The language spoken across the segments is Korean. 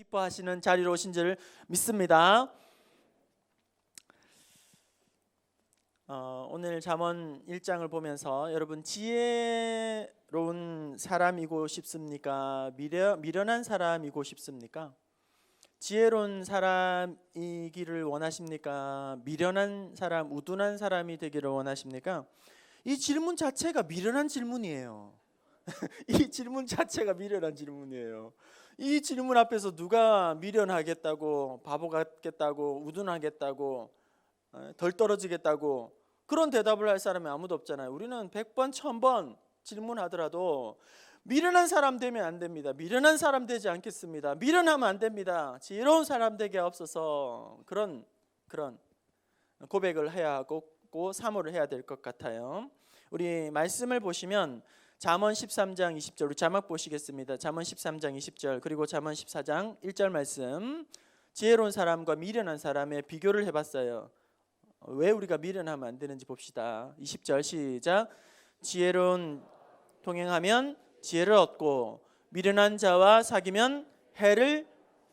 기뻐하시는 자리로 오신 줄 믿습니다. 오늘 잠언 1장을 보면서 여러분 지혜로운 사람이고 싶습니까? 미련한 사람이고 싶습니까? 지혜로운 사람이기를 원하십니까? 미련한 사람, 우둔한 사람이 되기를 원하십니까? 이 질문 자체가 미련한 질문이에요. 이 질문 자체가 미련한 질문이에요. 이 질문 앞에서 누가 미련하겠다고, 바보 같겠다고, 우둔하겠다고, 덜 떨어지겠다고 그런 대답을 할 사람이 아무도 없잖아요. 우리는 100번, 1000번 질문하더라도 미련한 사람 되면 안 됩니다. 미련한 사람 되지 않겠습니다. 미련하면 안 됩니다. 지혜로운 사람 되게 없어서 그런 고백을 해야 하고 사모를 해야 될 것 같아요. 우리 말씀을 보시면 잠언 13장 20절 우리 자막 보시겠습니다. 잠언 13장 20절 그리고 잠언 14장 1절 말씀 지혜로운 사람과 미련한 사람의 비교를 해봤어요. 왜 우리가 미련하면 안 되는지 봅시다. 20절 시작. 지혜로운 동행하면 지혜를 얻고 미련한 자와 사귀면 해를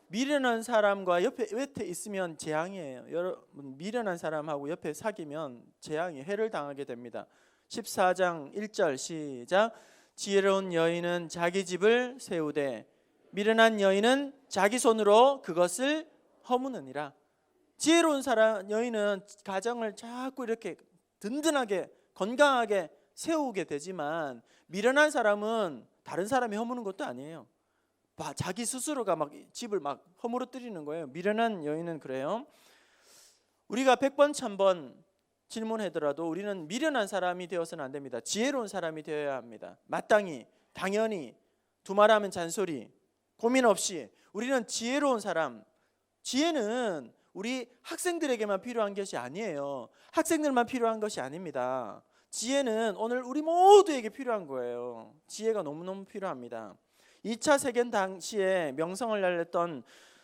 미련한 사람과 옆에 있으면 재앙이에요. 여러분 미련한 사람하고 옆에 사귀면 재앙이 해를 당하게 됩니다. 14장 1절 시작. 지혜로운 여인은 자기 집을 세우되 미련한 여인은 자기 손으로 그것을 허무느니라. 지혜로운 여인은 가정을 자꾸 이렇게 든든하게 건강하게 세우게 되지만 미련한 사람은 다른 사람이 허무는 것도 아니에요. 자기 스스로가 막 집을 막 허물어뜨리는 거예요. 미련한 여인은 그래요. 우리가 100번 1000번 질문하더라도 우리는 미련한 사람이 되어서는 안 됩니다. 지혜로운 사람이 되어야 합니다. 마땅히 당연히 두말하면 잔소리 고민 없이 우리는 지혜로운 사람. 지혜는 우리 학생들에게만 필요한 것이 아니에요. 학생들만 필요한 것이 아닙니다. 지혜는 오늘 우리 모두에게 필요한 거예요. 지혜가 너무너무 필요합니다. 2차 세계대전 당시에 명성을 날렸던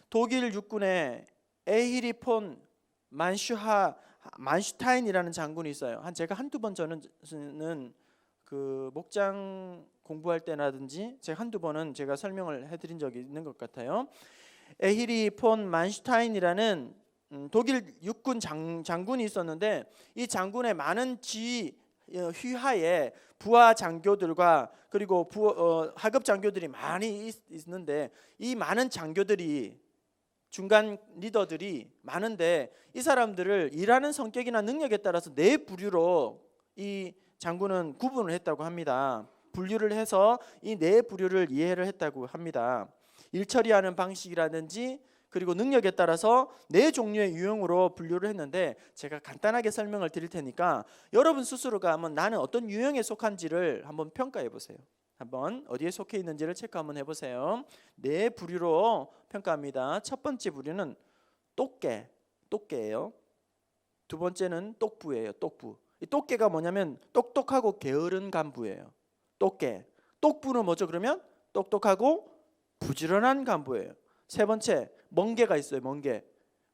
독일 육군의 에히리 폰 만슈타인이라는 장군이 있어요. 제가 한두 번 저는 그 목장 공부할 때라든지 제가 한두 번은 제가 설명을 해드린 적이 있는 것 같아요. 에히리 폰 만슈타인이라는 독일 육군 장군이 있었는데 이 장군의 많은 휘하에 부하 장교들과 그리고 하급 장교들이 많이 있는데 이 많은 장교들이 중간 리더들이 많은데 이 사람들을 일하는 성격이나 능력에 따라서 네 부류로 이 장군은 구분을 했다고 합니다. 분류를 해서 이 네 부류를 이해를 했다고 합니다. 일 처리하는 방식이라든지 그리고 능력에 따라서 네 종류의 유형으로 분류를 했는데 제가 간단하게 설명을 드릴 테니까 여러분 스스로가 한번 나는 어떤 유형에 속한지를 한번 평가해 보세요. 한번 어디에 속해 있는지를 체크 한번 해보세요. 네 부류로 평가합니다. 첫 번째 부류는 똑개예요. 두 번째는 똑부예요. 똑부. 이 똑개가 뭐냐면 똑똑하고 게으른 간부예요. 똑부는 뭐죠? 그러면 똑똑하고 부지런한 간부예요. 세 번째 멍개가 있어요.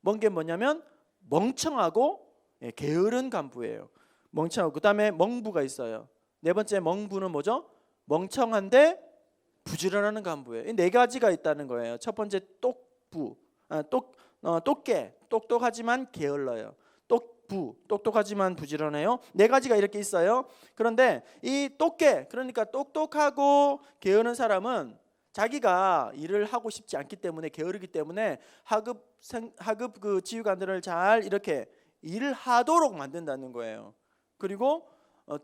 멍개 뭐냐면 멍청하고 게으른 간부예요. 멍청하고 그다음에 멍부가 있어요. 네 번째 멍부는 뭐죠? 멍청한데 부지런한 간부예요. 이 네 가지가 있다는 거예요. 첫 번째 똑개 똑똑하지만 게을러요. 똑부 똑똑하지만 부지런해요. 네 가지가 이렇게 있어요. 그런데 이 똑개 그러니까 똑똑하고 게으른 사람은 자기가 일을 하고 싶지 않기 때문에 게으르기 때문에 하급 그 지휘관들을 잘 이렇게 일을 하도록 만든다는 거예요. 그리고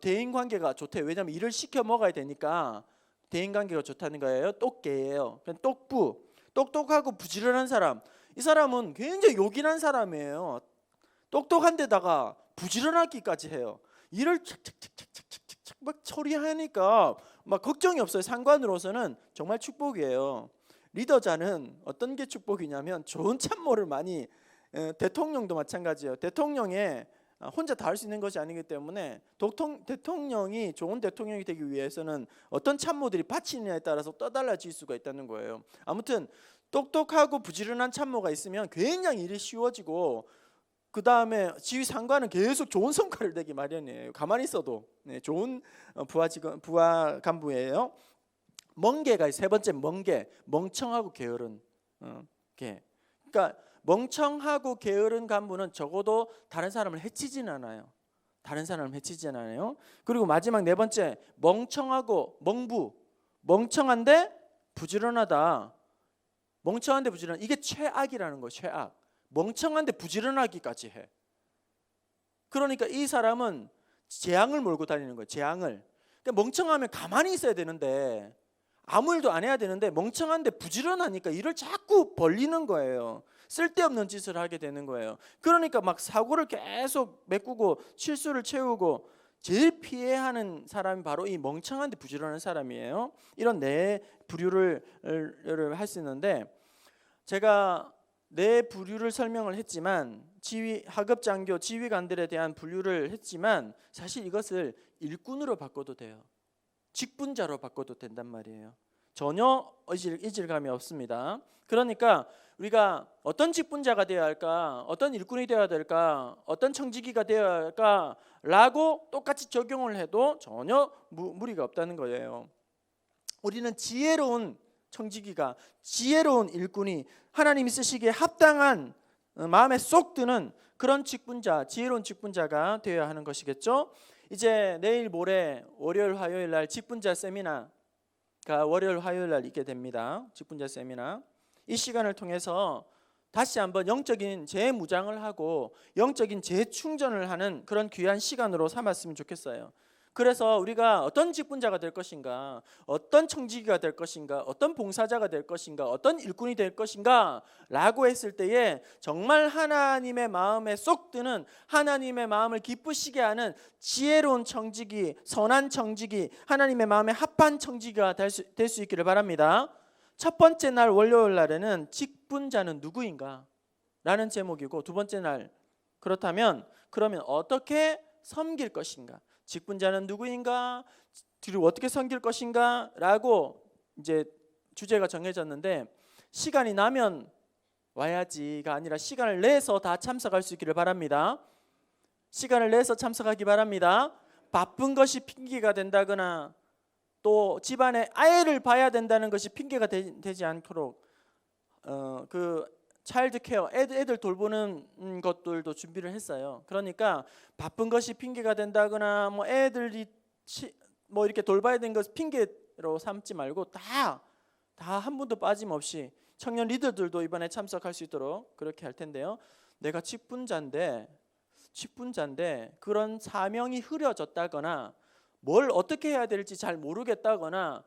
대인 관계가 좋대요. 왜냐하면 일을 시켜 먹어야 되니까 대인 관계가 좋다는 거예요. 똑개예요. 똑부 똑똑하고 부지런한 사람. 이 사람은 굉장히 요긴한 사람이에요. 똑똑한 데다가 부지런하기까지 해요. 일을 착착착착착착 막 처리하니까 막 걱정이 없어요. 상관으로서는 정말 축복이에요. 리더자는 어떤 게 축복이냐면 좋은 참모를 많이 대통령도 마찬가지예요. 대통령에 혼자 다 할 수 있는 것이 아니기 때문에 대통령이 좋은 대통령이 되기 위해서는 어떤 참모들이 바치느냐에 따라서 떠달라질 수가 있다는 거예요. 아무튼 똑똑하고 부지런한 참모가 있으면 굉장히 일이 쉬워지고 그 다음에 지휘 상관은 계속 좋은 성과를 내기 마련이에요. 가만히 있어도 좋은 부하 간부예요. 멍개가 세 번째 멍청하고 게으른 그러니까 멍청하고 게으른 간부는 적어도 다른 사람을 해치진 않아요. 다른 사람을 해치진 않아요. 그리고 마지막 네 번째, 멍청하고 멍청한데 부지런하다. 멍청한데 부지런, 이게 최악이라는 거예요. 최악. 멍청한데 부지런하기까지 해. 그러니까 이 사람은 재앙을 몰고 다니는 거예요. 재앙을. 그러니까 멍청하면 가만히 있어야 되는데, 아무 일도 안 해야 되는데 멍청한데 부지런하니까 일을 자꾸 벌리는 거예요. 쓸데없는 짓을 하게 되는 거예요. 그러니까 막 사고를 계속 메꾸고 실수를 채우고, 제일 피해야 하는 사람이 바로 이 멍청한데 부지런한 사람이에요. 이런 네 부류를 할 수 있는데, 제가 네 부류를 설명을 했지만, 하급 장교 지휘관들에 대한 분류를 했지만, 사실 이것을 일꾼으로 바꿔도 돼요. 직분자로 바꿔도 된단 말이에요. 전혀 이질감이 없습니다. 그러니까 우리가 어떤 직분자가 되어야 할까, 어떤 일꾼이 되어야 될까, 어떤 청지기가 되어야 할까 라고 똑같이 적용을 해도 전혀 무리가 없다는 거예요. 우리는 지혜로운 청지기가, 지혜로운 일꾼이 하나님이 쓰시기에 합당한, 마음에 쏙 드는 그런 직분자, 지혜로운 직분자가 되어야 하는 것이겠죠. 이제 내일 모레 월요일 화요일 날 직분자 세미나가 월요일 화요일 날 있게 됩니다. 직분자 세미나. 이 시간을 통해서 다시 한번 영적인 재무장을 하고 영적인 재충전을 하는 그런 귀한 시간으로 삼았으면 좋겠어요. 그래서 우리가 어떤 직분자가 될 것인가, 어떤 청지기가 될 것인가, 어떤 봉사자가 될 것인가, 어떤 일꾼이 될 것인가 라고 했을 때에 정말 하나님의 마음에 쏙 드는, 하나님의 마음을 기쁘시게 하는 지혜로운 청지기, 선한 청지기, 하나님의 마음에 합한 청지기가 될 수 있기를 바랍니다. 첫 번째 날 월요일 날에는 직분자는 누구인가 라는 제목이고, 두 번째 날 그러면 어떻게 섬길 것인가, 직분자는 누구인가, 그리고 어떻게 섬길 것인가 라고 이제 주제가 정해졌는데, 시간이 나면 와야지가 아니라 시간을 내서 다 참석할 수 있기를 바랍니다. 시간을 내서 참석하기 바랍니다. 바쁜 것이 핑계가 된다거나 또 집안에 아이를 봐야 된다는 것이 핑계가 되지 않도록 그 차일드 케어, 애들 돌보는 것들도 준비를 했어요. 그러니까 바쁜 것이 핑계가 된다거나 뭐 애들이 뭐 이렇게 돌봐야 되는 것 핑계로 삼지 말고 다 한 분도 빠짐없이 청년 리더들도 이번에 참석할 수 있도록 그렇게 할 텐데요. 내가 직분자인데 그런 사명이 흐려졌다거나 뭘 어떻게 해야 될지 잘 모르겠다거나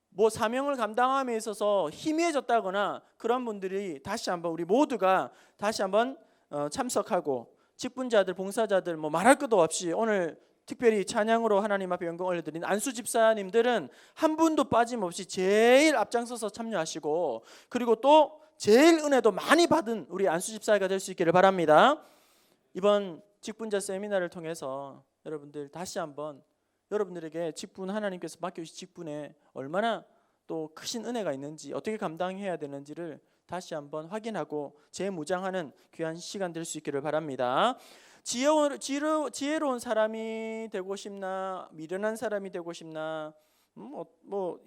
뭐 사명을 감당함에 있어서 희미해졌다거나 그런 분들이 다시 한번, 우리 모두가 다시 한번 참석하고, 직분자들, 봉사자들 뭐 말할 것도 없이 오늘 특별히 찬양으로 하나님 앞에 영광 올려드린 안수 집사님들은 한 분도 빠짐없이 제일 앞장서서 참여하시고, 그리고 또 제일 은혜도 많이 받은 우리 안수 집사가 될 수 있기를 바랍니다. 이번 직분자 세미나를 통해서 여러분들 다시 한번 여러분들에게 직분, 하나님께서 맡겨주신 직분에 얼마나 또 크신 은혜가 있는지, 어떻게 감당해야 되는지를 다시 한번 확인하고 재무장하는 귀한 시간 될 수 있기를 바랍니다. 지혜로운 사람이 되고 싶나, 미련한 사람이 되고 싶나, 뭐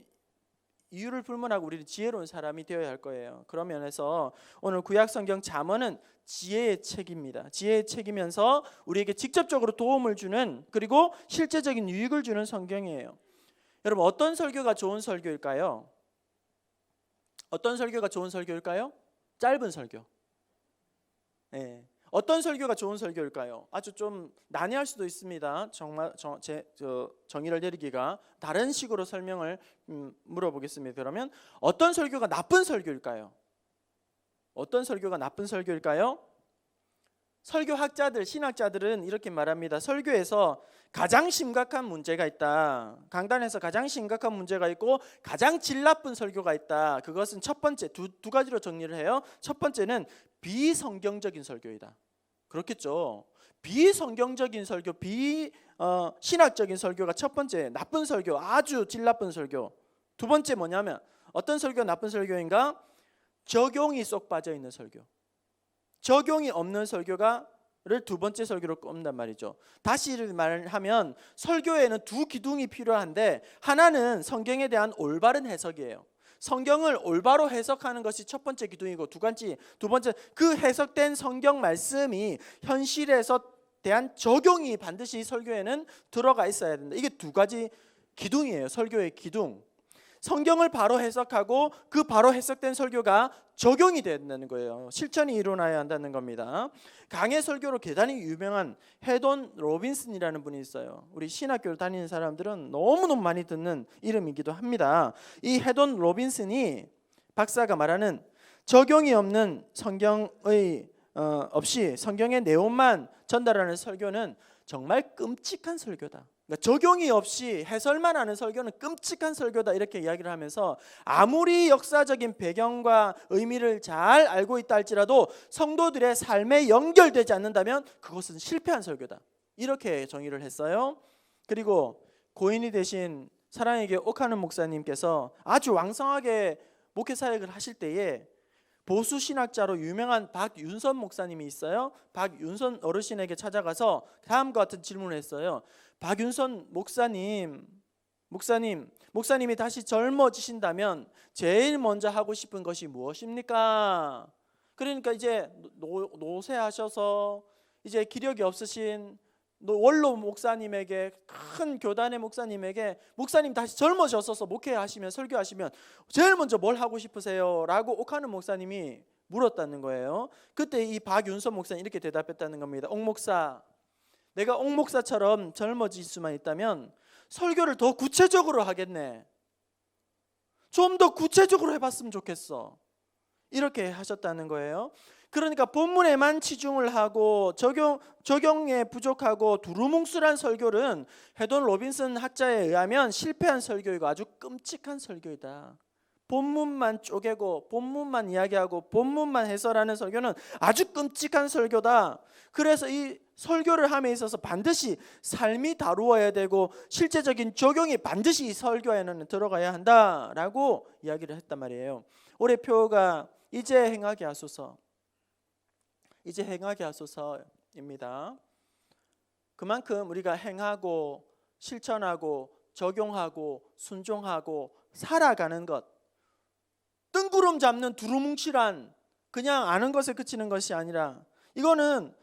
이유를 불문하고 우리는 지혜로운 사람이 되어야 할 거예요. 그런 면에서 오늘 구약성경 잠언은 지혜의 책입니다. 지혜의 책이면서 우리에게 직접적으로 도움을 주는, 그리고 실제적인 유익을 주는 성경이에요. 여러분, 어떤 설교가 좋은 설교일까요? 어떤 설교가 좋은 설교일까요? 짧은 설교. 네. 어떤 설교가 좋은 설교일까요? 아주 좀 난해할 수도 있습니다. 정말 정의를 내리기가. 다른 식으로 설명을 물어보겠습니다. 그러면 어떤 설교가 나쁜 설교일까요? 어떤 설교가 나쁜 설교일까요? 설교학자들, 신학자들은 이렇게 말합니다. 설교에서 가장 심각한 문제가 있다. 강단에서 가장 심각한 문제가 있고 가장 질 나쁜 설교가 있다. 그것은 첫 번째, 두 가지로 정리를 해요. 첫 번째는 비성경적인 설교이다. 그렇겠죠. 비성경적인 설교, 신학적인 설교가 첫 번째, 나쁜 설교, 아주 질 나쁜 설교. 두 번째 뭐냐면, 어떤 설교가 나쁜 설교인가? 적용이 쏙 빠져 있는 설교. 적용이 없는 설교가를 두 번째 설교로 꼽는단 말이죠. 다시 말하면 설교에는 두 기둥이 필요한데, 하나는 성경에 대한 올바른 해석이에요. 성경을 올바로 해석하는 것이 첫 번째 기둥이고 두 번째 그 해석된 성경 말씀이 현실에서 대한 적용이 반드시 설교에는 들어가 있어야 된다. 이게 두 가지 기둥이에요. 설교의 기둥. 성경을 바로 해석하고 그 바로 해석된 설교가 적용이 된다는 거예요. 실천이 일어나야 한다는 겁니다. 강해 설교로 대단히 유명한 헤돈 로빈슨이라는 분이 있어요. 우리 신학교를 다니는 사람들은 너무너무 많이 듣는 이름이기도 합니다. 이 헤돈 로빈슨이 박사가 말하는 적용이 없는 없이 성경의 내용만 전달하는 설교는 정말 끔찍한 설교다. 그러니까 적용이 없이 해설만 하는 설교는 끔찍한 설교다 이렇게 이야기를 하면서 아무리 역사적인 배경과 의미를 잘 알고 있다 할지라도 성도들의 삶에 연결되지 않는다면 그것은 실패한 설교다 이렇게 정의를 했어요. 그리고 고인이 되신 사랑에게 옥하는 목사님께서 아주 왕성하게 목회 사역을 하실 때에 보수 신학자로 유명한 박윤선 목사님이 있어요. 박윤선 어르신에게 찾아가서 다음과 같은 질문을 했어요. 박윤선 목사님이 다시 젊어지신다면 제일 먼저 하고 싶은 것이 무엇입니까? 그러니까 이제 노쇠하셔서 이제 기력이 없으신 원로 목사님에게, 큰 교단의 목사님에게, 목사님 다시 젊어졌어서 목회하시면, 설교하시면 제일 먼저 뭘 하고 싶으세요? 라고 옥하는 목사님이 물었다는 거예요. 그때 이 박윤선 목사님 이렇게 대답했다는 겁니다. 옥 목사, 내가 옥 목사처럼 젊어질 수만 있다면 설교를 더 구체적으로 하겠네. 좀 더 구체적으로 해봤으면 좋겠어. 이렇게 하셨다는 거예요. 그러니까 본문에만 치중을 하고 적용에 부족하고 두루뭉술한 설교는 헤돈 로빈슨 학자에 의하면 실패한 설교이고 아주 끔찍한 설교이다. 본문만 쪼개고 본문만 이야기하고 본문만 해설하는 설교는 아주 끔찍한 설교다. 그래서 이 설교를 함에 있어서 반드시 삶이 다루어야 되고 실제적인 적용이 반드시 이 설교에는 들어가야 한다라고 이야기를 했단 말이에요. 올해 표가 이제 행하게 하소서. 이제 행하게 하소서입니다. 그만큼 우리가 행하고 실천하고 적용하고 순종하고 살아가는 것, 뜬구름 잡는 두루뭉실한 그냥 아는 것에 그치는 것이 아니라 이거는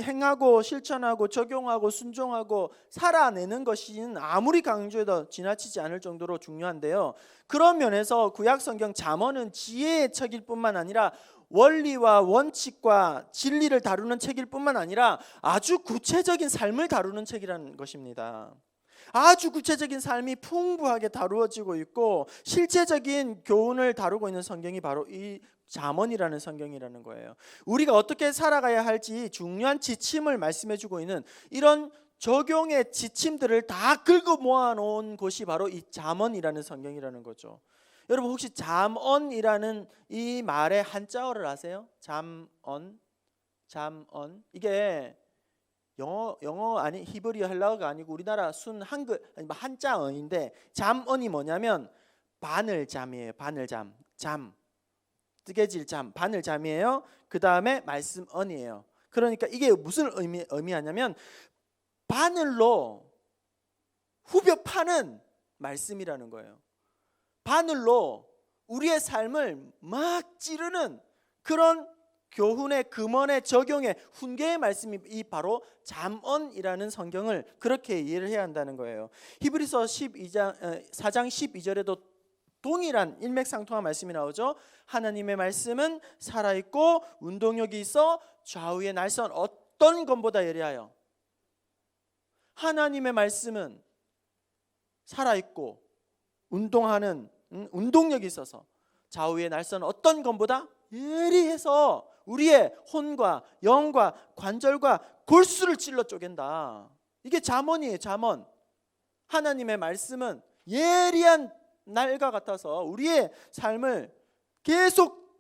행하고 실천하고 적용하고 순종하고 살아내는 것이 아무리 강조해도 지나치지 않을 정도로 중요한데요. 그런 면에서 구약 성경 잠언은 지혜의 책일 뿐만 아니라 원리와 원칙과 진리를 다루는 책일 뿐만 아니라 아주 구체적인 삶을 다루는 책이라는 것입니다. 아주 구체적인 삶이 풍부하게 다루어지고 있고 실제적인 교훈을 다루고 있는 성경이 바로 이 잠언이라는 성경이라는 거예요. 우리가 어떻게 살아가야 할지 중요한 지침을 말씀해주고 있는 이런 적용의 지침들을 다 긁어 모아놓은 곳이 바로 이 잠언이라는 성경이라는 거죠. 여러분 혹시 잠언이라는 이 말의 한자어를 아세요? 잠언. 이게 영어 아니 히브리어 헬라어가 아니고 우리나라 순 한글 아니 한자어인데 잠언이 뭐냐면 바늘잠이에요. 바늘잠. 뜨개질 잠, 바늘잠이에요. 그 다음에 말씀언이에요. 그러니까 이게 무슨 의미하냐면 바늘로 후벼 파는 말씀이라는 거예요. 바늘로 우리의 삶을 막 찌르는 그런 교훈의 금언의 적용의 훈계의 말씀이 이 바로 잠언이라는 성경을 그렇게 이해를 해야 한다는 거예요. 히브리서 4장 12절에도 동일한 일맥상통한 말씀이 나오죠. 하나님의 말씀은 살아있고 운동력이 있어 좌우의 날선 어떤 검보다 예리하여. 하나님의 말씀은 살아있고 운동하는 운동력이 있어서 좌우의 날선 어떤 검보다 예리해서 우리의 혼과 영과 관절과 골수를 찔러 쪼갠다. 이게 잠언이에요. 잠언. 하나님의 말씀은 예리한 날과 같아서 우리의 삶을 계속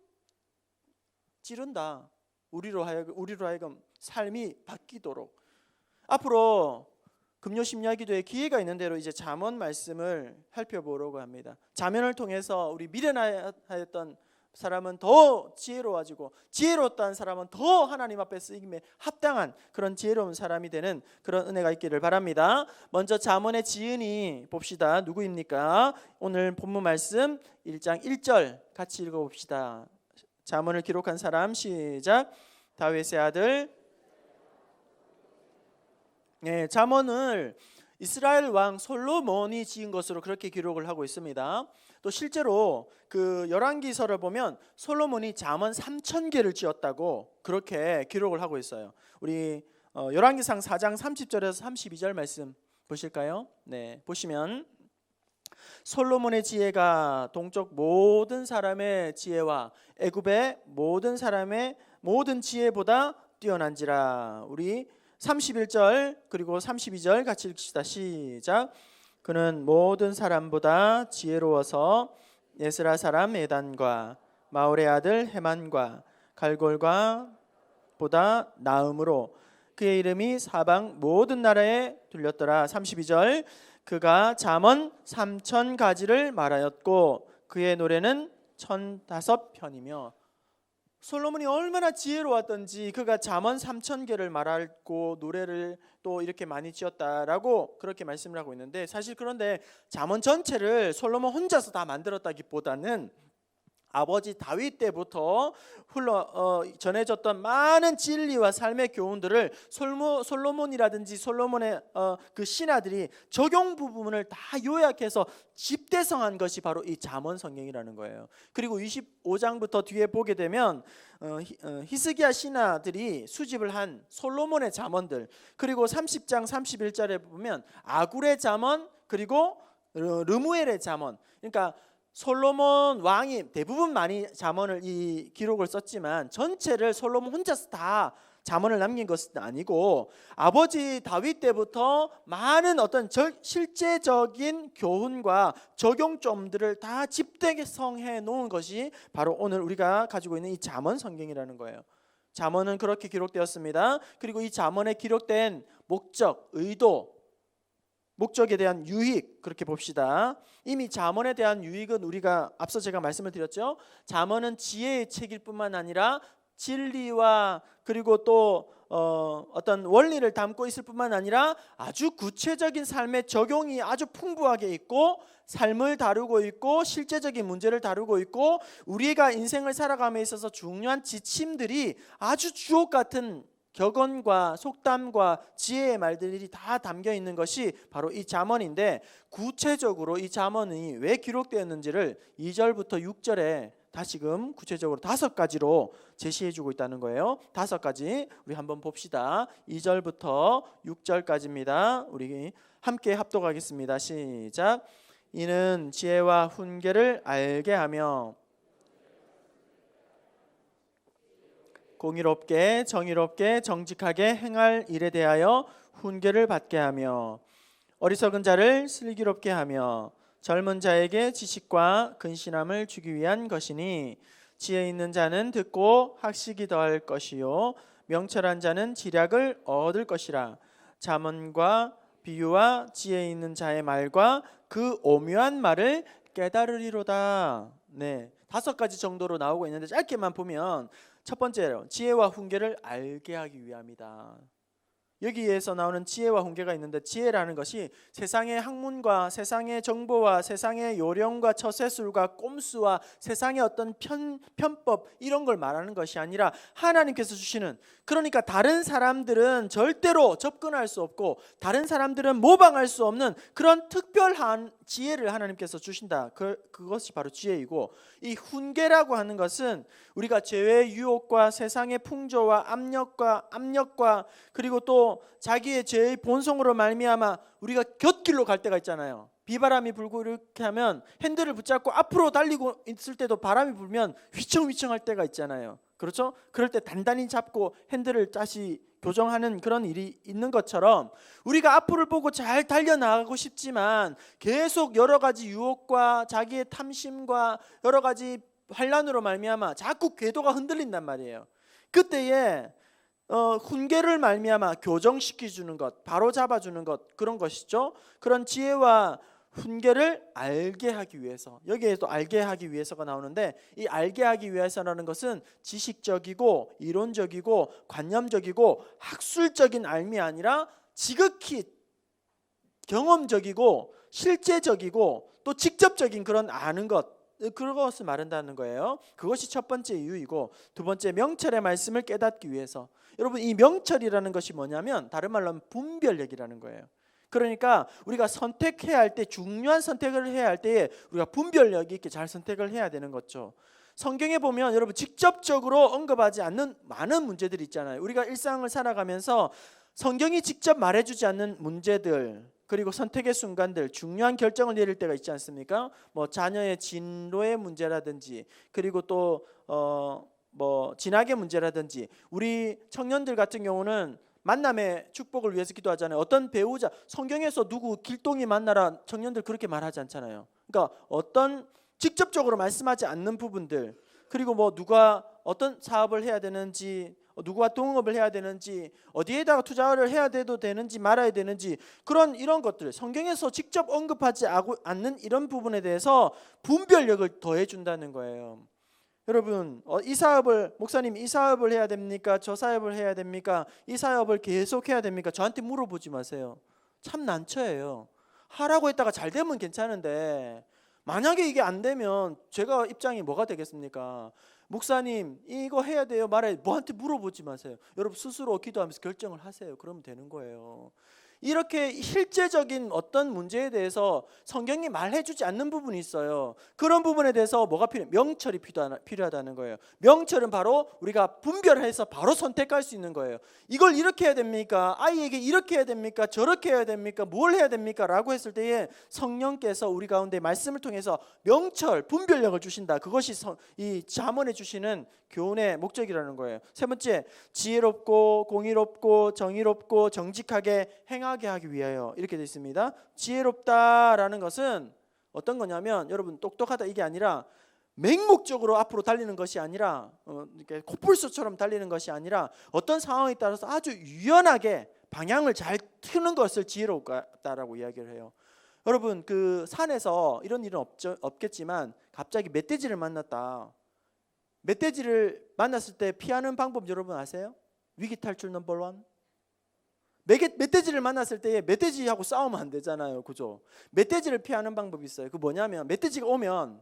찌른다. 우리로 하여금 삶이 바뀌도록. 앞으로 금요 심야기도에 기회가 있는 대로 이제 잠언 말씀을 살펴보려고 합니다. 잠언을 통해서 우리 미련하였던 사람은 더 지혜로워지고 지혜로웠다는 사람은 더 하나님 앞에 쓰임에 합당한 그런 지혜로운 사람이 되는 그런 은혜가 있기를 바랍니다. 먼저 잠언의 지은이 봅시다. 누구입니까? 오늘 본문 말씀 1장 1절 같이 읽어봅시다. 잠언을 기록한 사람 시작. 다윗의 아들. 네, 잠언을 이스라엘 왕 솔로몬이 지은 것으로 그렇게 기록을 하고 있습니다. 또 실제로 그 열왕기서를 보면 솔로몬이 잠언 3,000개를 지었다고 그렇게 기록을 하고 있어요. 우리 열왕기상 4장 30절에서 32절 말씀 보실까요? 네, 보시면 솔로몬의 지혜가 동쪽 모든 사람의 지혜와 애굽의 모든 사람의 모든 지혜보다 뛰어난지라. 우리 31절 그리고 32절 같이 읽읍시다. 시작. 그는 모든 사람보다 지혜로워서 예스라 사람 에단과 마올의 아들 헤만과 갈골과 보다 나음으로 그의 이름이 사방 모든 나라에 들렸더라. 32절. 그가 잠언 3,000가지를 말하였고 그의 노래는 1,005편이며. 솔로몬이 얼마나 지혜로웠던지 그가 잠언 3,000개를 말하고 노래를 또 이렇게 많이 지었다라고 그렇게 말씀을 하고 있는데, 사실 그런데 잠언 전체를 솔로몬 혼자서 다 만들었다기보다는 아버지 다윗 때부터 전해졌던 많은 진리와 삶의 교훈들을 솔로몬이라든지 솔로몬의 그 신하들이 적용 부분을 다 요약해서 집대성한 것이 바로 이 잠언 성경이라는 거예요. 그리고 25장부터 뒤에 보게 되면 히스기야 신하들이 수집을 한 솔로몬의 잠언들, 그리고 30장 31절에 보면 아굴의 잠언, 그리고 르무엘의 잠언. 그러니까 솔로몬 왕이 대부분 많이 잠언을 이 기록을 썼지만 전체를 솔로몬 혼자서 다 잠언을 남긴 것은 아니고 아버지 다윗 때부터 많은 어떤 실제적인 교훈과 적용점들을 다 집대성해 놓은 것이 바로 오늘 우리가 가지고 있는 이 잠언 성경이라는 거예요. 잠언은 그렇게 기록되었습니다. 그리고 이 잠언에 기록된 목적, 의도, 목적에 대한 유익, 그렇게 봅시다. 이미 잠언에 대한 유익은 우리가 앞서 제가 말씀을 드렸죠. 잠언은 지혜의 책일 뿐만 아니라 진리와 그리고 또 어떤 원리를 담고 있을 뿐만 아니라 아주 구체적인 삶의 적용이 아주 풍부하게 있고, 삶을 다루고 있고, 실제적인 문제를 다루고 있고, 우리가 인생을 살아감에 있어서 중요한 지침들이 아주 주옥 같은 격언과 속담과 지혜의 말들이 다 담겨 있는 것이 바로 이 잠언인데, 구체적으로 이 잠언이 왜 기록되었는지를 2절부터 6절에 다시금 구체적으로 5가지로 제시해 주고 있다는 거예요. 5가지 우리 한번 봅시다. 2절부터 6절까지입니다. 우리 함께 합독하겠습니다. 시작. 이는 지혜와 훈계를 알게 하며 공의롭게 정의롭게 정직하게 행할 일에 대하여 훈계를 받게 하며 어리석은 자를 슬기롭게 하며 젊은 자에게 지식과 근신함을 주기 위한 것이니, 지혜 있는 자는 듣고 학식이 더할 것이요 명철한 자는 지략을 얻을 것이라. 잠언과 비유와 지혜 있는 자의 말과 그 오묘한 말을 깨달으리로다. 네, 5가지 정도로 나오고 있는데 짧게만 보면 첫 번째로 지혜와 훈계를 알게 하기 위함이다. 여기에서 나오는 지혜와 훈계가 있는데, 지혜라는 것이 세상의 학문과 세상의 정보와 세상의 요령과 처세술과 꼼수와 세상의 어떤 편법 이런 걸 말하는 것이 아니라 하나님께서 주시는, 그러니까 다른 사람들은 절대로 접근할 수 없고 다른 사람들은 모방할 수 없는 그런 특별한 지혜를 하나님께서 주신다. 그것이 바로 지혜이고, 이 훈계라고 하는 것은 우리가 죄의 유혹과 세상의 풍조와 압력과 그리고 또 자기의 죄의 본성으로 말미암아 우리가 곁길로 갈 때가 있잖아요. 비바람이 불고 이렇게 하면 핸들을 붙잡고 앞으로 달리고 있을 때도 바람이 불면 휘청휘청할 때가 있잖아요. 그렇죠? 그럴 때 단단히 잡고 핸들을 다시 교정하는 그런 일이 있는 것처럼 우리가 앞을 보고 잘 달려나가고 싶지만 계속 여러 가지 유혹과 자기의 탐심과 여러 가지 환란으로 말미암아 자꾸 궤도가 흔들린단 말이에요. 그때에 훈계를 말미암아 교정시켜주는 것, 바로 잡아주는 것, 그런 것이죠. 그런 지혜와 훈계를 알게 하기 위해서, 여기에 또 알게 하기 위해서가 나오는데, 이 알게 하기 위해서라는 것은 지식적이고 이론적이고 관념적이고 학술적인 알미 아니라 지극히 경험적이고 실제적이고 또 직접적인 그런 아는 것, 그것을 말한다는 거예요. 그것이 첫 번째 이유이고, 두 번째, 명철의 말씀을 깨닫기 위해서. 여러분, 이 명철이라는 것이 뭐냐면 다른 말로 하면 분별력이라는 거예요. 그러니까 우리가 선택해야 할 때, 중요한 선택을 해야 할 때에 우리가 분별력이 있게 잘 선택을 해야 되는 거죠. 성경에 보면 여러분 직접적으로 언급하지 않는 많은 문제들이 있잖아요. 우리가 일상을 살아가면서 성경이 직접 말해주지 않는 문제들, 그리고 선택의 순간들, 중요한 결정을 내릴 때가 있지 않습니까? 뭐 자녀의 진로의 문제라든지, 그리고 또 진학의 문제라든지, 우리 청년들 같은 경우는 만남의 축복을 위해서 기도하잖아요. 어떤 배우자, 성경에서 누구 길동이 만나라 청년들 그렇게 말하지 않잖아요. 그러니까 어떤 직접적으로 말씀하지 않는 부분들, 그리고 뭐 누가 어떤 사업을 해야 되는지, 누구와 동업을 해야 되는지, 어디에다가 투자를 해야 돼도 되는지 말아야 되는지, 이런 것들, 성경에서 직접 언급하지 않는 이런 부분에 대해서 분별력을 더해 준다는 거예요. 여러분, 이 사업을, 목사님 이 사업을 해야 됩니까? 저 사업을 해야 됩니까? 이 사업을 계속 해야 됩니까? 저한테 물어보지 마세요. 참 난처해요. 하라고 했다가 잘 되면 괜찮은데, 만약에 이게 안 되면 제가 입장이 뭐가 되겠습니까? 목사님 이거 해야 돼요 말아야 돼요, 뭐한테 물어보지 마세요. 여러분 스스로 기도하면서 결정을 하세요. 그러면 되는 거예요. 이렇게 실제적인 어떤 문제에 대해서 성경이 말해주지 않는 부분이 있어요. 그런 부분에 대해서 뭐가 필요해요? 명철이 필요하다는 거예요. 명철은 바로 우리가 분별해서 바로 선택할 수 있는 거예요. 이걸 이렇게 해야 됩니까? 아이에게 이렇게 해야 됩니까? 저렇게 해야 됩니까? 뭘 해야 됩니까? 라고 했을 때에 성령께서 우리 가운데 말씀을 통해서 명철, 분별력을 주신다. 그것이 이 잠언에 주시는 교훈의 목적이라는 거예요. 세 번째, 지혜롭고 공의롭고 정의롭고 정직하게 행하게 하기 위하여, 이렇게 되어 있습니다. 지혜롭다라는 것은 어떤 거냐면, 여러분 똑똑하다 이게 아니라 맹목적으로 앞으로 달리는 것이 아니라, 이렇게 코뿔소처럼 달리는 것이 아니라 어떤 상황에 따라서 아주 유연하게 방향을 잘 트는 것을 지혜롭다라고 이야기를 해요. 여러분 그 산에서 이런 일은 없겠지만 갑자기 멧돼지를 만났다. 멧돼지를 만났을 때 피하는 방법 여러분 아세요? 위기 탈출 넘버 1. 멧돼지를 만났을 때 멧돼지하고 싸우면 안 되잖아요, 그죠? 멧돼지를 피하는 방법이 있어요. 그 뭐냐면, 멧돼지가 오면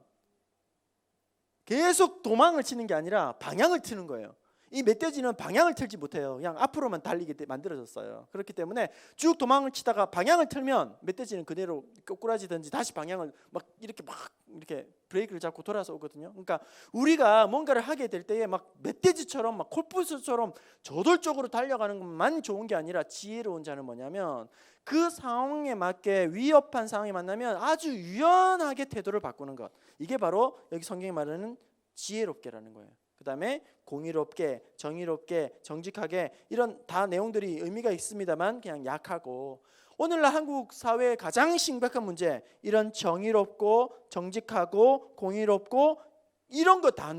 계속 도망을 치는 게 아니라 방향을 트는 거예요. 이 멧돼지는 방향을 틀지 못해요. 그냥 앞으로만 달리게 만들어졌어요. 그렇기 때문에 쭉 도망을 치다가 방향을 틀면 멧돼지는 그대로 꼬꾸라지든지 다시 방향을 막 이렇게 브레이크를 잡고 돌아서 오거든요. 그러니까 우리가 뭔가를 하게 될 때에 막 멧돼지처럼 막 콜푸스처럼 저돌적으로 달려가는 것만 좋은 게 아니라, 지혜로운 자는 뭐냐면 그 상황에 맞게 위협한 상황이 만나면 아주 유연하게 태도를 바꾸는 것. 이게 바로 여기 성경이 말하는 지혜롭게라는 거예요. 그 다음에 공의롭게, 정의롭게, 정직하게, 이런 다 내용들이 의미가 있습니다만 그냥 약하고, 오늘날 한국 사회의 가장 심각한 문제, 이런 정의롭고 정직하고 공의롭고 이런 거 다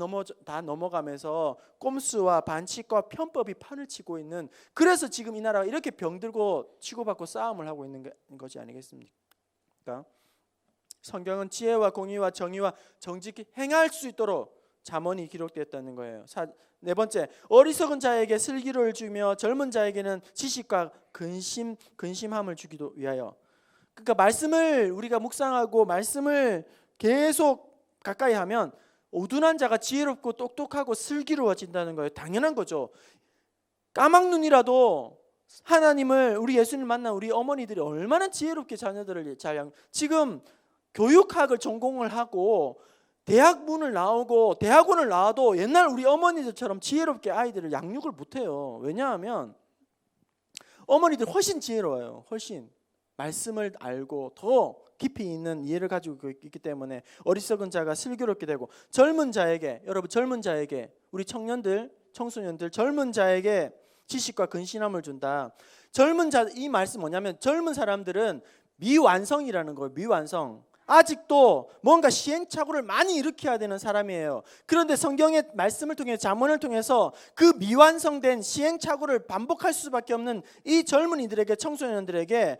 넘어가면서 꼼수와 반칙과 편법이 판을 치고 있는, 그래서 지금 이 나라가 이렇게 병들고 치고받고 싸움을 하고 있는 것이 아니겠습니까? 성경은 지혜와 공의와 정의와 정직히 행할 수 있도록 잠언이 기록되었다는 거예요. 네 번째, 어리석은 자에게 슬기를 주며 젊은 자에게는 지식과 근심함을 주기도 위하여. 그러니까 말씀을 우리가 묵상하고 말씀을 계속 가까이 하면 우둔한 자가 지혜롭고 똑똑하고 슬기로워진다는 거예요. 당연한 거죠. 까막눈이라도 하나님을, 우리 예수님을 만난 우리 어머니들이 얼마나 지혜롭게 자녀들을 지금 교육학을 전공을 하고 대학문을 나오고 대학원을 나와도 옛날 우리 어머니들처럼 지혜롭게 아이들을 양육을 못해요. 왜냐하면 어머니들 훨씬 지혜로워요. 훨씬 말씀을 알고 더 깊이 있는 이해를 가지고 있기 때문에 어리석은 자가 슬기롭게 되고, 젊은 자에게, 여러분 젊은 자에게, 우리 청년들, 청소년들, 젊은 자에게 지식과 근신함을 준다. 젊은 자, 이 말씀 뭐냐면 젊은 사람들은 미완성이라는 거예요. 미완성. 아직도 뭔가 시행착오를 많이 일으켜야 되는 사람이에요. 그런데 성경의 말씀을 통해, 잠언을 통해서 그 미완성된 시행착오를 반복할 수밖에 없는 이 젊은이들에게, 청소년들에게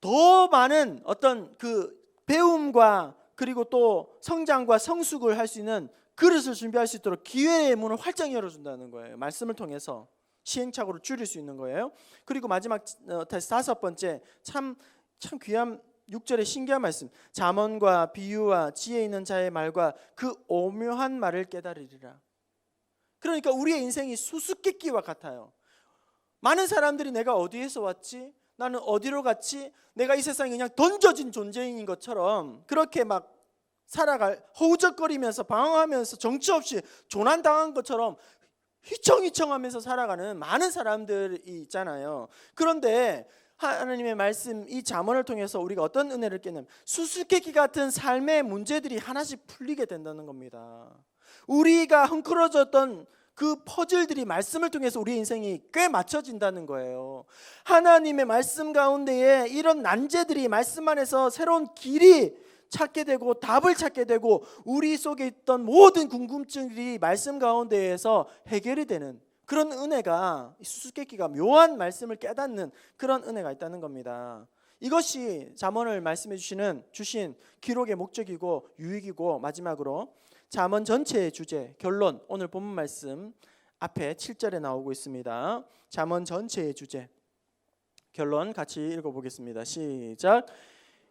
더 많은 어떤 그 배움과 그리고 또 성장과 성숙을 할 수 있는 그릇을 준비할 수 있도록 기회의 문을 활짝 열어준다는 거예요. 말씀을 통해서 시행착오를 줄일 수 있는 거예요. 그리고 마지막 다섯 번째 참 귀한 6절의 신기한 말씀. 잠언과 비유와 지혜 있는 자의 말과 그 오묘한 말을 깨달으리라. 그러니까 우리의 인생이 수수께끼와 같아요. 많은 사람들이 내가 어디에서 왔지? 나는 어디로 갔지? 내가 이 세상에 그냥 던져진 존재인 것처럼 그렇게 막 살아갈 허우적거리면서 방황하면서 정처 없이 조난당한 것처럼 휘청휘청하면서 살아가는 많은 사람들이 있잖아요. 그런데 하나님의 말씀 이 잠언을 통해서 우리가 어떤 은혜를 깨냐면 수수께끼 같은 삶의 문제들이 하나씩 풀리게 된다는 겁니다. 우리가 헝클어졌던 그 퍼즐들이 말씀을 통해서 우리 인생이 꽤 맞춰진다는 거예요. 하나님의 말씀 가운데에 이런 난제들이 말씀 안에서 새로운 길이 찾게 되고 답을 찾게 되고 우리 속에 있던 모든 궁금증들이 말씀 가운데에서 해결이 되는 그런 은혜가 수수께끼가 묘한 말씀을 깨닫는 그런 은혜가 있다는 겁니다. 이것이 잠언을 말씀해 주신 기록의 목적이고 유익이고 마지막으로 잠언 전체의 주제 결론 오늘 본문 말씀 앞에 7절에 나오고 있습니다. 잠언 전체의 주제 결론 같이 읽어보겠습니다. 시작.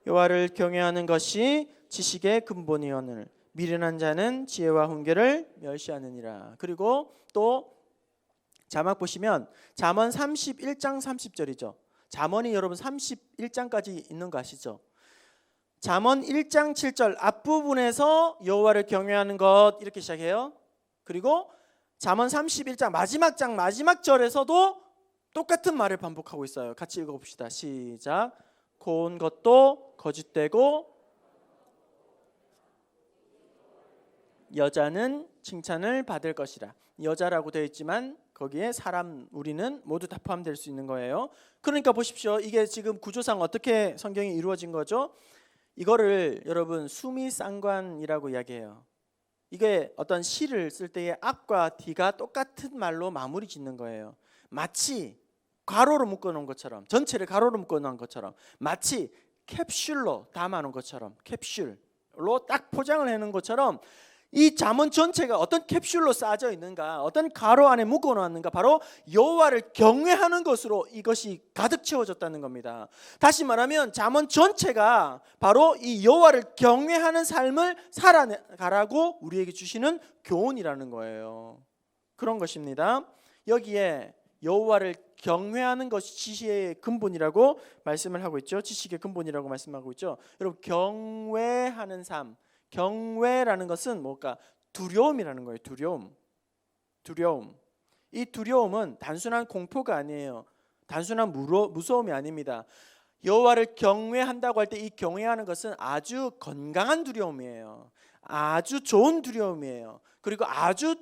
여호와를 경외하는 것이 지식의 근본이오늘 미련한 자는 지혜와 훈계를 멸시하느니라. 그리고 또 자막 보시면 잠언 31장 30절이죠. 잠언이 여러분 31장까지 있는 거 아시죠? 잠언 1장 7절 앞부분에서 여호와를 경외하는 것 이렇게 시작해요. 그리고 잠언 31장 마지막 절에서도 똑같은 말을 반복하고 있어요. 같이 읽어봅시다. 시작. 고운 것도 거짓되고 여자는 칭찬을 받을 것이라. 여자라고 되어 있지만 거기에 사람 우리는 모두 다 포함될 수 있는 거예요. 그러니까 보십시오. 이게 지금 구조상 어떻게 성경이 이루어진 거죠? 이거를 여러분 수미상관이라고 이야기해요. 이게 어떤 시를 쓸 때의 앞과 뒤가 똑같은 말로 마무리 짓는 거예요. 마치 가로로 묶어놓은 것처럼 전체를 가로로 묶어놓은 것처럼 마치 캡슐로 담아놓은 것처럼 캡슐로 딱 포장을 해놓은 것처럼 이 잠언 전체가 어떤 캡슐로 싸져 있는가 어떤 가로 안에 묶어놨는가 바로 여호와를 경외하는 것으로 이것이 가득 채워졌다는 겁니다. 다시 말하면 잠언 전체가 바로 이 여호와를 경외하는 삶을 살아가라고 우리에게 주시는 교훈이라는 거예요. 그런 것입니다. 여기에 여호와를 경외하는 것이 지식의 근본이라고 말씀을 하고 있죠. 지식의 근본이라고 말씀하고 있죠. 여러분 경외하는 삶 경외라는 것은 뭘까? 두려움이라는 거예요. 두려움. 이 두려움은 단순한 공포가 아니에요. 단순한 무서움이 아닙니다. 여호와를 경외한다고 할 때 이 경외하는 것은 아주 건강한 두려움이에요. 아주 좋은 두려움이에요. 그리고 아주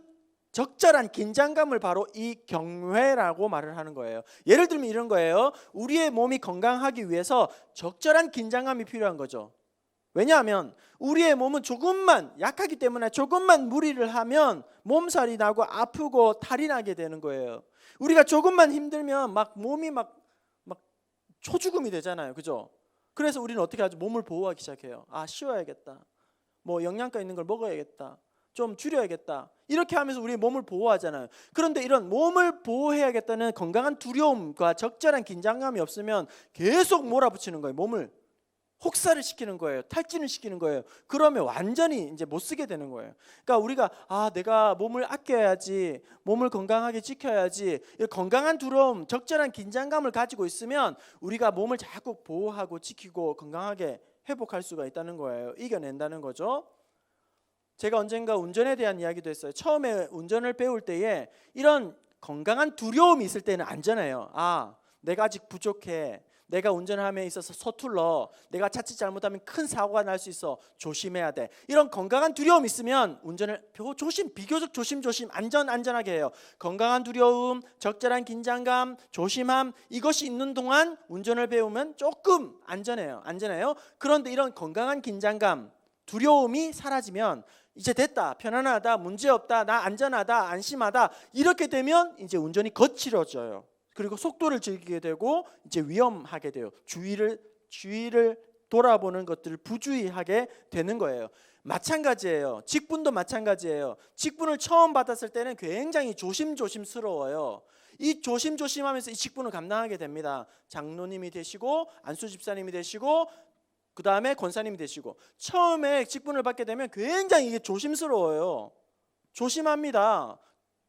적절한 긴장감을 바로 이 경외라고 말을 하는 거예요. 예를 들면 이런 거예요. 우리의 몸이 건강하기 위해서 적절한 긴장감이 필요한 거죠. 왜냐하면 우리의 몸은 조금만 약하기 때문에 조금만 무리를 하면 몸살이 나고 아프고 탈이 나게 되는 거예요. 우리가 조금만 힘들면 막 몸이 막 초죽음이 되잖아요. 그죠? 그래서 우리는 어떻게 하죠? 몸을 보호하기 시작해요. 아, 쉬어야겠다. 뭐 영양가 있는 걸 먹어야겠다. 좀 줄여야겠다. 이렇게 하면서 우리 몸을 보호하잖아요. 그런데 이런 몸을 보호해야겠다는 건강한 두려움과 적절한 긴장감이 없으면 계속 몰아붙이는 거예요. 몸을 혹사를 시키는 거예요. 탈진을 시키는 거예요. 그러면 완전히 이제 못 쓰게 되는 거예요. 그러니까 우리가 내가 몸을 아껴야지, 몸을 건강하게 지켜야지. 건강한 두려움, 적절한 긴장감을 가지고 있으면 우리가 몸을 자꾸 보호하고 지키고 건강하게 회복할 수가 있다는 거예요. 이겨낸다는 거죠. 제가 언젠가 운전에 대한 이야기도 했어요. 처음에 운전을 배울 때에 이런 건강한 두려움이 있을 때는 안전해요. 내가 아직 부족해. 내가 운전함에 있어서 서툴러. 내가 자칫 잘못하면 큰 사고가 날 수 있어. 조심해야 돼. 이런 건강한 두려움이 있으면 운전을 비교적 조심조심 안전하게 해요. 건강한 두려움, 적절한 긴장감, 조심함 이것이 있는 동안 운전을 배우면 조금 안전해요. 그런데 이런 건강한 긴장감, 두려움이 사라지면 이제 됐다, 편안하다, 문제없다, 나 안전하다, 안심하다 이렇게 되면 이제 운전이 거칠어져요. 그리고 속도를 즐기게 되고 이제 위험하게 돼요. 주의를 주위를 돌아보는 것들을 부주의하게 되는 거예요. 마찬가지예요. 직분도 마찬가지예요. 직분을 처음 받았을 때는 굉장히 조심조심스러워요. 이 조심조심하면서 이 직분을 감당하게 됩니다. 장로님이 되시고 안수 집사님이 되시고 그 다음에 권사님이 되시고, 처음에 직분을 받게 되면 굉장히 이게 조심스러워요. 조심합니다.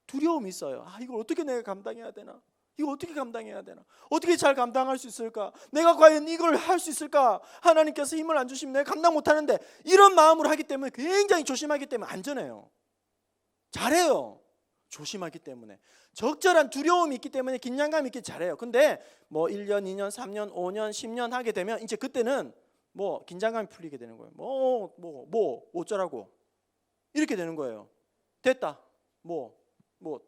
두려움이 있어요. 이걸 어떻게 내가 감당해야 되나? 이거 어떻게 감당해야 되나? 어떻게 잘 감당할 수 있을까? 내가 과연 이걸 할 수 있을까? 하나님께서 힘을 안 주시면 내가 감당 못하는데, 이런 마음으로 하기 때문에 굉장히 조심하기 때문에 안전해요. 잘해요. 조심하기 때문에. 적절한 두려움이 있기 때문에 긴장감이 있기 잘해요. 근데 뭐 1년, 2년, 3년, 5년, 10년 하게 되면 이제 그때는 뭐 긴장감이 풀리게 되는 거예요. 어쩌라고 이렇게 되는 거예요. 됐다.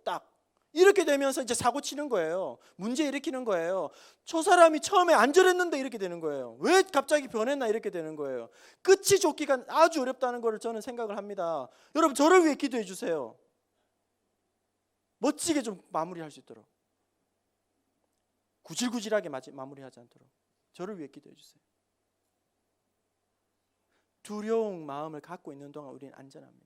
딱 이렇게 되면서 이제 사고 치는 거예요. 문제 일으키는 거예요. 저 사람이 처음에 안 저랬는데 이렇게 되는 거예요. 왜 갑자기 변했나 이렇게 되는 거예요. 끝이 좋기가 아주 어렵다는 것을 저는 생각을 합니다. 여러분, 저를 위해 기도해 주세요. 멋지게 좀 마무리할 수 있도록, 구질구질하게 마무리하지 않도록 저를 위해 기도해 주세요. 두려운 마음을 갖고 있는 동안 우리는 안전합니다.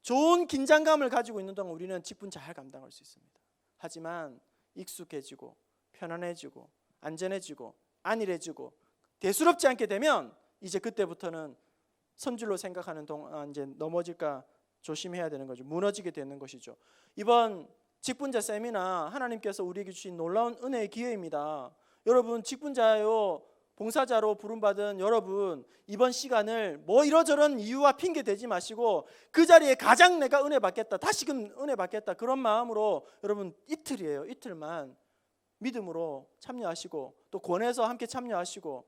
좋은 긴장감을 가지고 있는 동안 우리는 직분 잘 감당할 수 있습니다. 하지만 익숙해지고 편안해지고 안전해지고 안일해지고 대수롭지 않게 되면 이제 그때부터는 선줄로 생각하는 동안 이제 넘어질까 조심해야 되는 거죠. 무너지게 되는 것이죠. 이번 직분자 세미나 하나님께서 우리에게 주신 놀라운 은혜의 기회입니다. 여러분, 직분자요 봉사자로 부름받은 여러분, 이번 시간을 뭐 이러저런 이유와 핑계 대지 마시고 그 자리에 가장 내가 은혜 받겠다, 다시금 은혜 받겠다, 그런 마음으로 여러분 이틀이에요. 이틀만 믿음으로 참여하시고 또 권해서 함께 참여하시고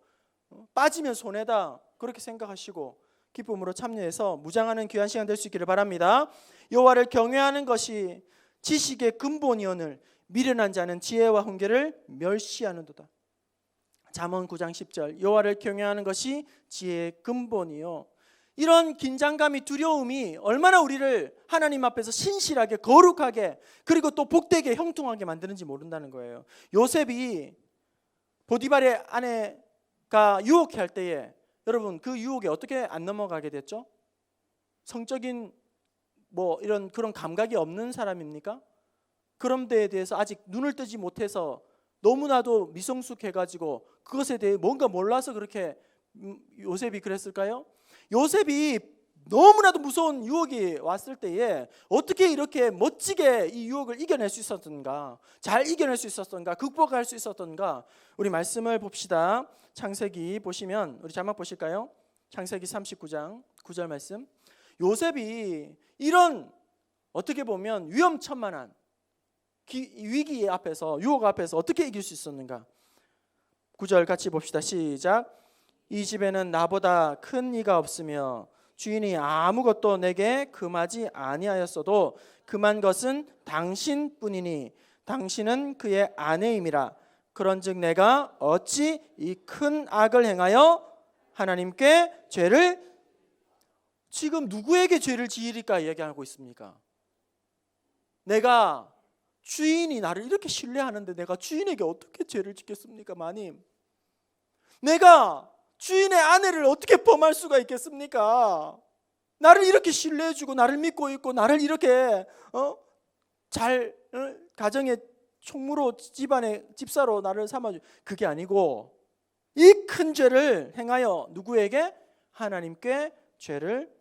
빠지면 손해다 그렇게 생각하시고 기쁨으로 참여해서 무장하는 귀한 시간 될 수 있기를 바랍니다. 여호와를 경외하는 것이 지식의 근본이오늘 미련한 자는 지혜와 훈계를 멸시하는도다. 잠언 9장 10절, 여호와를 경외하는 것이 지혜의 근본이요. 이런 긴장감이, 두려움이 얼마나 우리를 하나님 앞에서 신실하게, 거룩하게, 그리고 또 복되게, 형통하게 만드는지 모른다는 거예요. 요셉이 보디발의 아내가 유혹해 할 때에 여러분, 그 유혹에 어떻게 안 넘어가게 됐죠? 성적인 이런 그런 감각이 없는 사람입니까? 그런 데에 대해서 아직 눈을 뜨지 못해서 너무나도 미성숙해가지고 그것에 대해 뭔가 몰라서 그렇게 요셉이 그랬을까요? 요셉이 너무나도 무서운 유혹이 왔을 때에 어떻게 이렇게 멋지게 이 유혹을 이겨낼 수 있었던가, 잘 이겨낼 수 있었던가, 극복할 수 있었던가, 우리 말씀을 봅시다. 창세기 보시면, 우리 자막 보실까요? 창세기 39장 9절 말씀. 요셉이 이런 어떻게 보면 위험천만한 위기 앞에서, 유혹 앞에서 어떻게 이길 수 있었는가? 9절 같이 봅시다. 시작. 이 집에는 나보다 큰 이가 없으며 주인이 아무것도 내게 금하지 아니하였어도 금한 것은 당신뿐이니 당신은 그의 아내임이라. 그런즉 내가 어찌 이 큰 악을 행하여 하나님께 죄를, 지금 누구에게 죄를 지으리까 이야기하고 있습니까? 내가 주인이 나를 이렇게 신뢰하는데 내가 주인에게 어떻게 죄를 짓겠습니까? 마님, 내가 주인의 아내를 어떻게 범할 수가 있겠습니까? 나를 이렇게 신뢰해주고 나를 믿고 있고 나를 이렇게 잘 가정의 총무로, 집안의 집사로 나를 삼아주, 그게 아니고 이 큰 죄를 행하여 누구에게? 하나님께 죄를.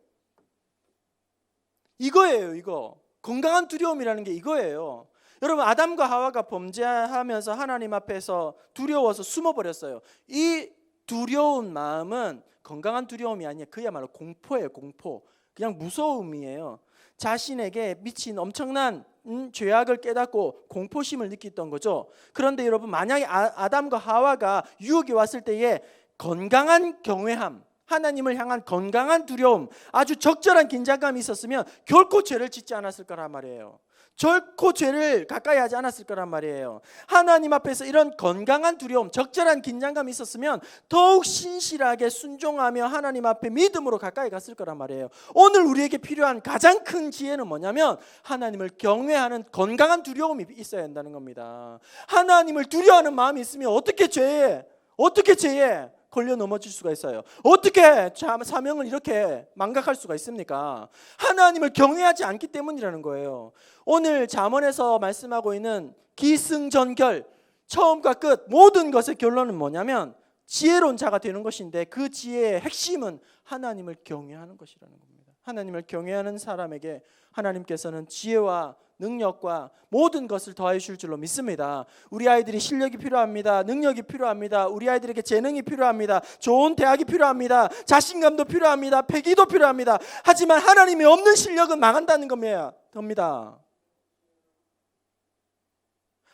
이거예요. 이거 건강한 두려움이라는 게 이거예요. 여러분, 아담과 하와가 범죄하면서 하나님 앞에서 두려워서 숨어버렸어요. 이 두려운 마음은 건강한 두려움이 아니에요. 그야말로 공포예요. 공포. 그냥 무서움이에요. 자신에게 미친 엄청난 죄악을 깨닫고 공포심을 느꼈던 거죠. 그런데 여러분, 만약에 아담과 하와가 유혹이 왔을 때에 건강한 경외함, 하나님을 향한 건강한 두려움, 아주 적절한 긴장감이 있었으면 결코 죄를 짓지 않았을 거란 말이에요. 결코 죄를 가까이 하지 않았을 거란 말이에요. 하나님 앞에서 이런 건강한 두려움, 적절한 긴장감이 있었으면 더욱 신실하게 순종하며 하나님 앞에 믿음으로 가까이 갔을 거란 말이에요. 오늘 우리에게 필요한 가장 큰 지혜는 뭐냐면 하나님을 경외하는 건강한 두려움이 있어야 한다는 겁니다. 하나님을 두려워하는 마음이 있으면 어떻게 죄에 어떻게 죄에 걸려 넘어질 수가 있어요? 어떻게 사명을 이렇게 망각할 수가 있습니까? 하나님을 경외하지 않기 때문이라는 거예요. 오늘 잠언에서 말씀하고 있는 기승전결, 처음과 끝 모든 것의 결론은 뭐냐면 지혜로운 자가 되는 것인데, 그 지혜의 핵심은 하나님을 경외하는 것이라는 겁니다. 하나님을 경외하는 사람에게 하나님께서는 지혜와 능력과 모든 것을 더해 주실 줄로 믿습니다. 우리 아이들이 실력이 필요합니다. 능력이 필요합니다. 우리 아이들에게 재능이 필요합니다. 좋은 대학이 필요합니다. 자신감도 필요합니다. 패기도 필요합니다. 하지만 하나님이 없는 실력은 망한다는 겁니다.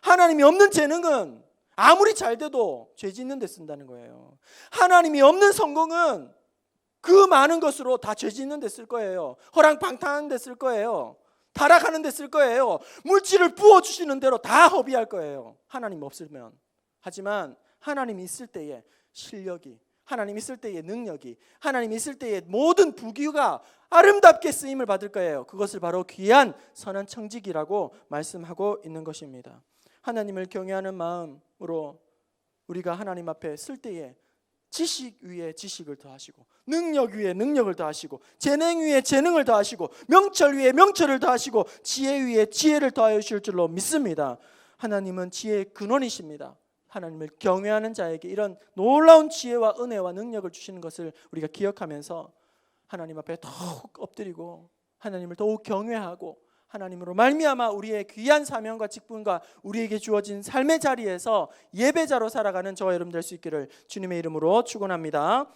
하나님이 없는 재능은 아무리 잘 돼도 죄 짓는 데 쓴다는 거예요. 하나님이 없는 성공은 그 많은 것으로 다 죄 짓는 데 쓸 거예요. 허랑방탕하는 데 쓸 거예요. 타락하는 데 쓸 거예요. 물질을 부어주시는 대로 다 허비할 거예요. 하나님 없으면. 하지만 하나님 있을 때의 실력이, 하나님 있을 때의 능력이, 하나님 있을 때의 모든 부귀가 아름답게 쓰임을 받을 거예요. 그것을 바로 귀한 선한 청지기라고 말씀하고 있는 것입니다. 하나님을 경외하는 마음으로 우리가 하나님 앞에 쓸 때에 지식 위에 지식을 더하시고, 능력 위에 능력을 더하시고, 재능 위에 재능을 더하시고, 명철 위에 명철을 더하시고, 지혜 위에 지혜를 더하여 주실 줄로 믿습니다. 하나님은 지혜의 근원이십니다. 하나님을 경외하는 자에게 이런 놀라운 지혜와 은혜와 능력을 주시는 것을 우리가 기억하면서 하나님 앞에 더욱 엎드리고 하나님을 더욱 경외하고, 하나님으로 말미암아 우리의 귀한 사명과 직분과 우리에게 주어진 삶의 자리에서 예배자로 살아가는 저와 여러분 될 수 있기를 주님의 이름으로 축원합니다.